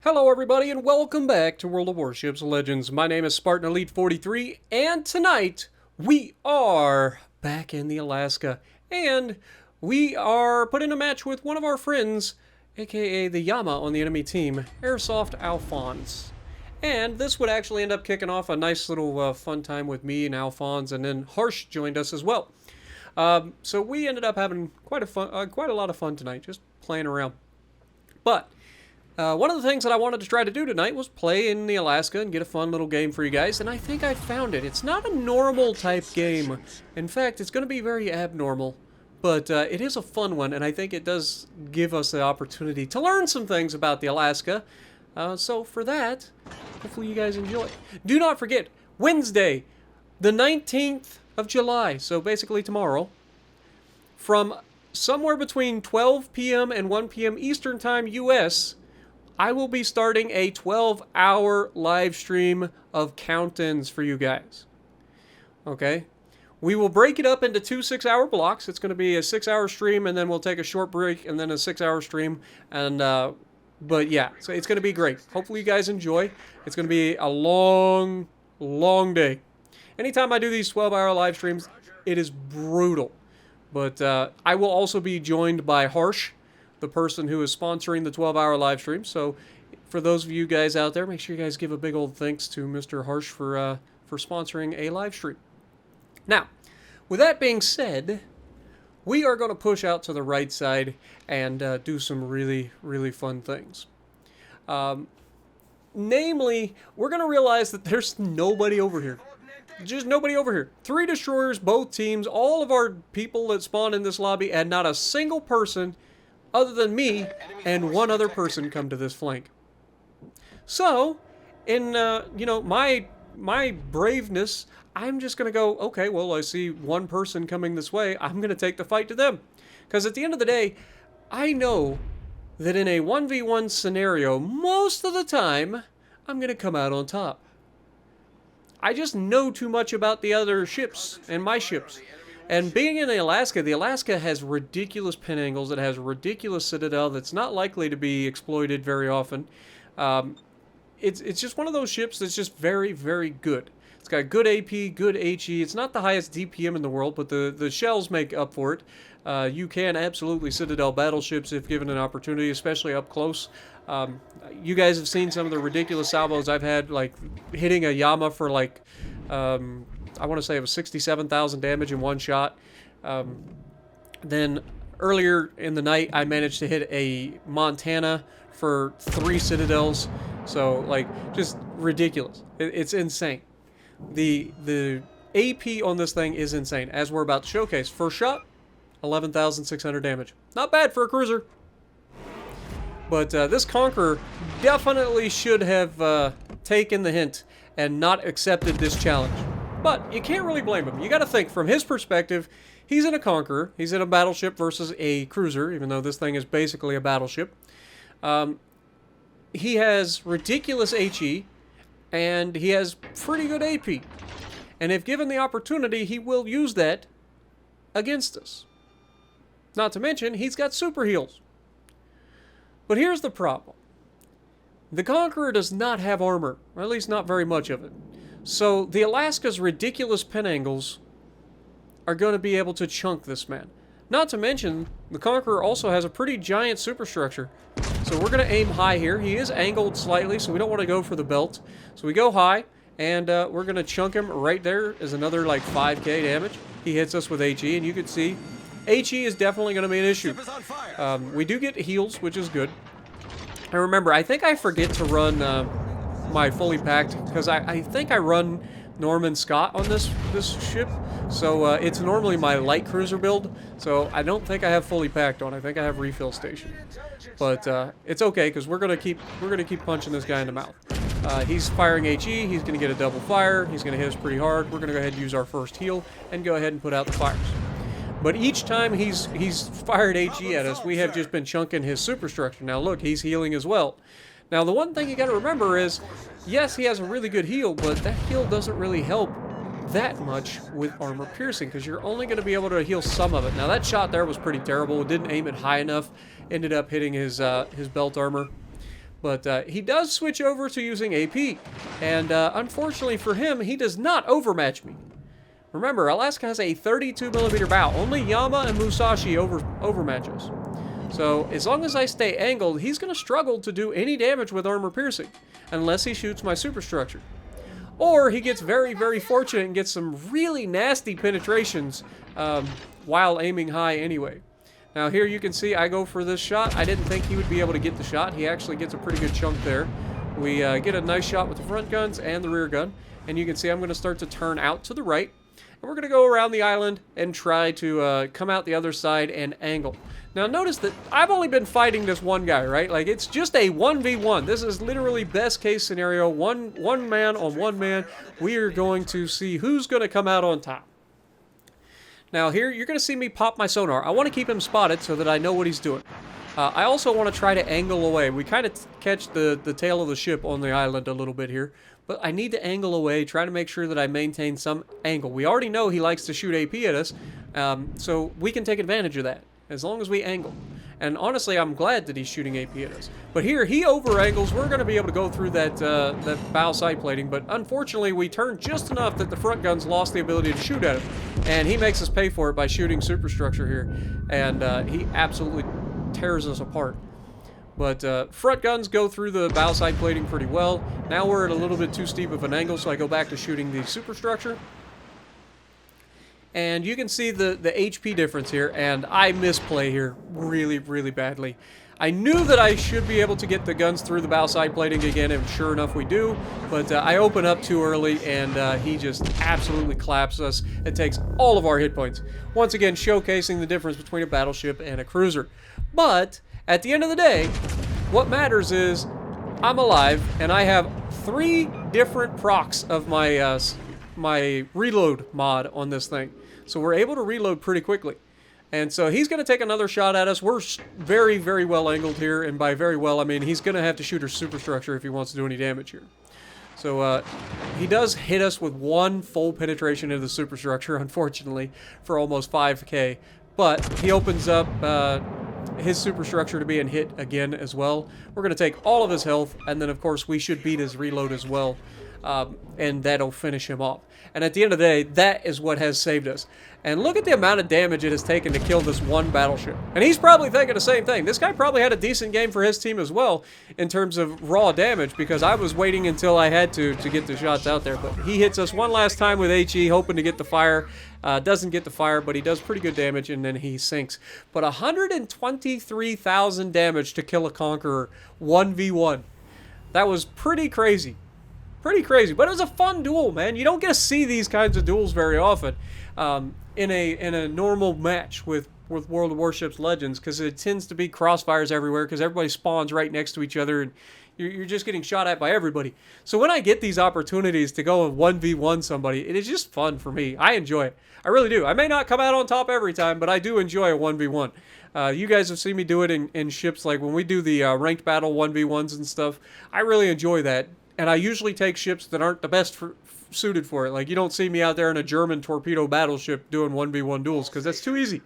Hello everybody and welcome back to World of Warships Legends. My name is Spartan Elite 43 and tonight we are back in the Alaska and we are put in a match with one of our friends, aka the Yama on the enemy team, Airsoft Alphonse. And this would actually end up kicking off a nice little fun time with me and Alphonse, and then Harsh joined us as well. So we ended up having quite a lot of fun tonight, just playing around. But one of the things that I wanted to try to do tonight was play in the Alaska and get a fun little game for you guys, and I think I found it. It's not a normal type game. In fact, it's going to be very abnormal, but it is a fun one, and I think it does give us the opportunity to learn some things about the Alaska. So for that, hopefully you guys enjoy. Do not forget, Wednesday, the 19th of July, so basically tomorrow, from somewhere between 12 p.m. and 1 p.m. Eastern Time, U.S., I will be starting a 12-hour live stream of count-ins for you guys. Okay? We will break it up into two 6-hour blocks. It's going to be a 6-hour stream, and then we'll take a short break, and then a 6-hour stream. And, but yeah, so it's going to be great. Hopefully you guys enjoy. It's going to be a long, long day. Anytime I do these 12-hour live streams, it is brutal. But I will also be joined by Harsh, the person who is sponsoring the 12-hour live stream. So for those of you guys out there, make sure you guys give a big old thanks to Mr. Harsh for sponsoring a live stream. Now, with that being said, we are going to push out to the right side and do some really, really fun things. Namely, we're going to realize that there's nobody over here. Just nobody over here. 3 destroyers, both teams, all of our people that spawn in this lobby, and not a single person other than me and one other person come to this flank. So, in my braveness, I'm just gonna go, okay, well, I see one person coming this way, I'm gonna take the fight to them. Because at the end of the day, I know that in a 1v1 scenario, most of the time, I'm gonna come out on top. I just know too much about the other ships and my ships. And being in the Alaska has ridiculous pin angles. It has a ridiculous citadel that's not likely to be exploited very often. It's just one of those ships that's just very, very good. It's got good AP, good HE. It's not the highest DPM in the world, but the shells make up for it. You can absolutely citadel battleships if given an opportunity, especially up close. You guys have seen some of the ridiculous salvos I've had, like hitting a Yama for like... I want to say it was 67,000 damage in one shot. Then earlier in the night, I managed to hit a Montana for 3 citadels. So, like, just ridiculous. It's insane. The AP on this thing is insane, as we're about to showcase. First shot, 11,600 damage. Not bad for a cruiser. But this Conqueror definitely should have taken the hint and not accepted this challenge. But you can't really blame him. You got to think, from his perspective, he's in a Conqueror. He's in a battleship versus a cruiser, even though this thing is basically a battleship. He has ridiculous HE, and he has pretty good AP. And if given the opportunity, he will use that against us. Not to mention, he's got super heals. But here's the problem. The Conqueror does not have armor, or at least not very much of it. So the Alaska's ridiculous pin angles are going to be able to chunk this man. Not to mention, the Conqueror also has a pretty giant superstructure. So we're going to aim high here. He is angled slightly, so we don't want to go for the belt. So we go high, and we're going to chunk him right there as another like 5k damage. He hits us with HE, and you can see HE is definitely going to be an issue. We do get heals, which is good. And remember, I think I forget to run my fully packed, because I think I run Norman Scott on this ship. So it's normally my light cruiser build. So I don't think I have fully packed on. I think I have refill station. But it's okay, because we're gonna keep punching this guy in the mouth. He's firing HE. He's gonna get a double fire. He's gonna hit us pretty hard. We're gonna go ahead and use our first heal and go ahead and put out the fires. But each time he's fired HE at us, we have just been chunking his superstructure. Now look, he's healing as well. Now the one thing you got to remember is, yes, he has a really good heal, but that heal doesn't really help that much with armor piercing, because you're only going to be able to heal some of it. Now that shot there was pretty terrible. It didn't aim it high enough. Ended up hitting his belt armor. But he does switch over to using AP, and unfortunately for him, he does not overmatch me. Remember, Alaska has a 32mm bow. Only Yama and Musashi overmatch us. So as long as I stay angled, he's going to struggle to do any damage with armor piercing, unless he shoots my superstructure. Or he gets very, very fortunate and gets some really nasty penetrations while aiming high anyway. Now here you can see I go for this shot. I didn't think he would be able to get the shot. He actually gets a pretty good chunk there. We get a nice shot with the front guns and the rear gun. And you can see I'm going to start to turn out to the right. And we're going to go around the island and try to come out the other side and angle. Now notice that I've only been fighting this one guy, right? Like, it's just a 1v1. This is literally best case scenario. One man on one man. We are going to see who's going to come out on top. Now here, you're going to see me pop my sonar. I want to keep him spotted so that I know what he's doing. I also want to try to angle away. We kind of catch the tail of the ship on the island a little bit here. But I need to angle away, try to make sure that I maintain some angle. We already know he likes to shoot AP at us, so we can take advantage of that, as long as we angle. And honestly, I'm glad that he's shooting AP at us. But here, he over-angles. We're going to be able to go through that bow side plating, but unfortunately, we turned just enough that the front guns lost the ability to shoot at him. And he makes us pay for it by shooting superstructure here. And he absolutely tears us apart. But front guns go through the bow side plating pretty well. Now we're at a little bit too steep of an angle, so I go back to shooting the superstructure. And you can see the HP difference here, and I misplay here really, really badly. I knew that I should be able to get the guns through the bow side plating again, and sure enough we do. But I open up too early, and he just absolutely claps us. It takes all of our hit points. Once again, showcasing the difference between a battleship and a cruiser. But at the end of the day, what matters is I'm alive, and I have 3 different procs of my my reload mod on this thing. So we're able to reload pretty quickly. And so he's going to take another shot at us. We're very, very well angled here, and by very well, I mean he's going to have to shoot our superstructure if he wants to do any damage here. So he does hit us with 1 full penetration into the superstructure, unfortunately, for almost 5k. But he opens up his superstructure to being hit again as well. We're going to take all of his health, and then of course we should beat his reload as well. And that'll finish him off. And at the end of the day, that is what has saved us. And look at the amount of damage it has taken to kill this one battleship. And he's probably thinking the same thing. This guy probably had a decent game for his team as well in terms of raw damage, because I was waiting until I had to get the shots out there. But he hits us one last time with HE, hoping to get the fire. Doesn't get the fire, but he does pretty good damage, and then he sinks. But 123,000 damage to kill a Conqueror 1v1. That was pretty crazy. Pretty crazy, but it was a fun duel, man. You don't get to see these kinds of duels very often in a normal match with World of Warships Legends, because it tends to be crossfires everywhere, because everybody spawns right next to each other, and you're just getting shot at by everybody. So when I get these opportunities to go and 1v1 somebody, it is just fun for me. I enjoy it. I really do. I may not come out on top every time, but I do enjoy a 1v1. You guys have seen me do it in ships, like when we do the ranked battle 1v1s and stuff. I really enjoy that. And I usually take ships that aren't the best suited for it. Like, you don't see me out there in a German torpedo battleship doing 1v1 duels, because that's too easy.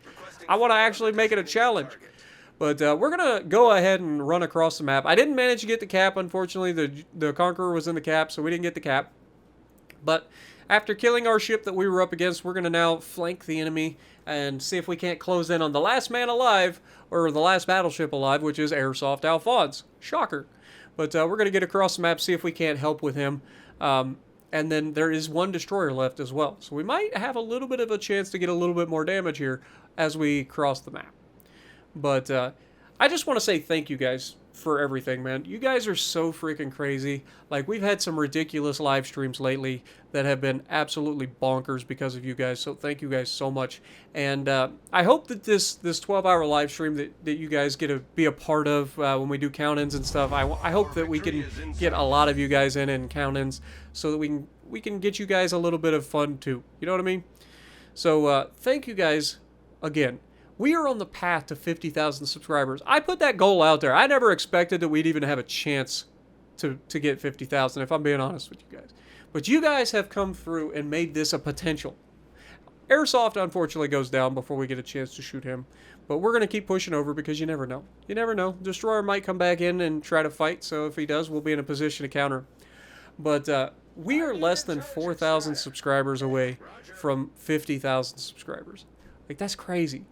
I want to actually make it a challenge. But we're going to go ahead and run across the map. I didn't manage to get the cap, unfortunately. The Conqueror was in the cap, so we didn't get the cap. But after killing our ship that we were up against, we're going to now flank the enemy and see if we can't close in on the last man alive, or the last battleship alive, which is Airsoft Alphonse. Shocker. But we're going to get across the map, see if we can't help with him. And then there is 1 destroyer left as well. So we might have a little bit of a chance to get a little bit more damage here as we cross the map. But I just want to say thank you guys for everything, man. You guys are so freaking crazy. Like, we've had some ridiculous live streams lately that have been absolutely bonkers because of you guys. So thank you guys so much. And I hope that this 12-hour live stream that you guys get to be a part of when we do count-ins and stuff, I hope that we can get a lot of you guys in count-ins so that we can get you guys a little bit of fun too. You know what I mean? So thank you guys again. We are on the path to 50,000 subscribers. I put that goal out there. I never expected that we'd even have a chance to get 50,000, if I'm being honest with you guys. But you guys have come through and made this a potential. Airsoft, unfortunately, goes down before we get a chance to shoot him. But we're going to keep pushing over because you never know. You never know. Destroyer might come back in and try to fight, so if he does, we'll be in a position to counter him. But we are less than 4,000 subscribers away from 50,000 subscribers. Like, that's crazy.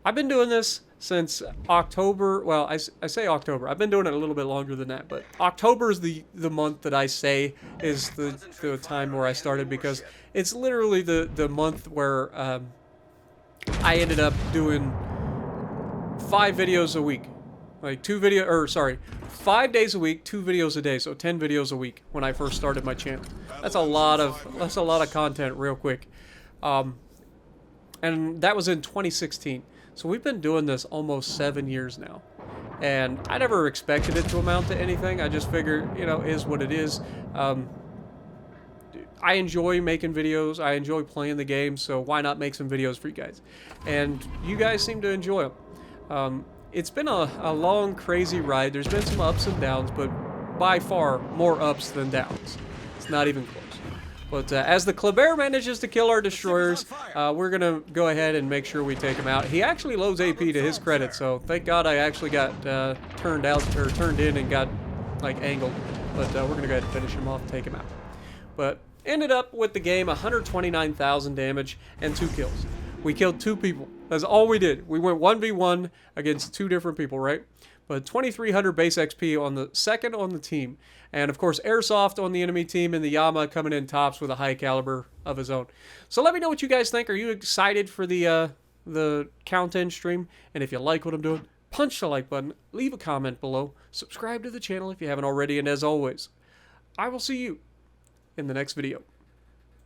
I've been doing this since October. Well, I say October. I've been doing it a little bit longer than that. But October is the month that I say is the time where I started, because it's literally the month where I ended up doing 5 videos a week. Like 5 days a week, 2 videos a day, so 10 videos a week when I first started my channel. That's a lot of content real quick. And that was in 2016. So we've been doing this almost 7 years now. And I never expected it to amount to anything. I just figured, is what it is. I enjoy making videos. I enjoy playing the game, so why not make some videos for you guys? And you guys seem to enjoy them. It's been a long, crazy ride. There's been some ups and downs, but by far more ups than downs. It's not even close. But as the Kleber manages to kill our destroyers, we're going to go ahead and make sure we take him out. He actually loads AP to his credit, so thank God I actually got turned in and got, like, angled. But we're going to go ahead and finish him off and take him out. But ended up with the game 129,000 damage and 2 kills. We killed 2 people. That's all we did. We went 1v1 against 2 different people, right? But 2,300 base XP on the second on the team. And, of course, Airsoft on the enemy team, and the Yama coming in tops with a high caliber of his own. So let me know what you guys think. Are you excited for the count-in stream? And if you like what I'm doing, punch the like button, leave a comment below, subscribe to the channel if you haven't already, and as always, I will see you in the next video.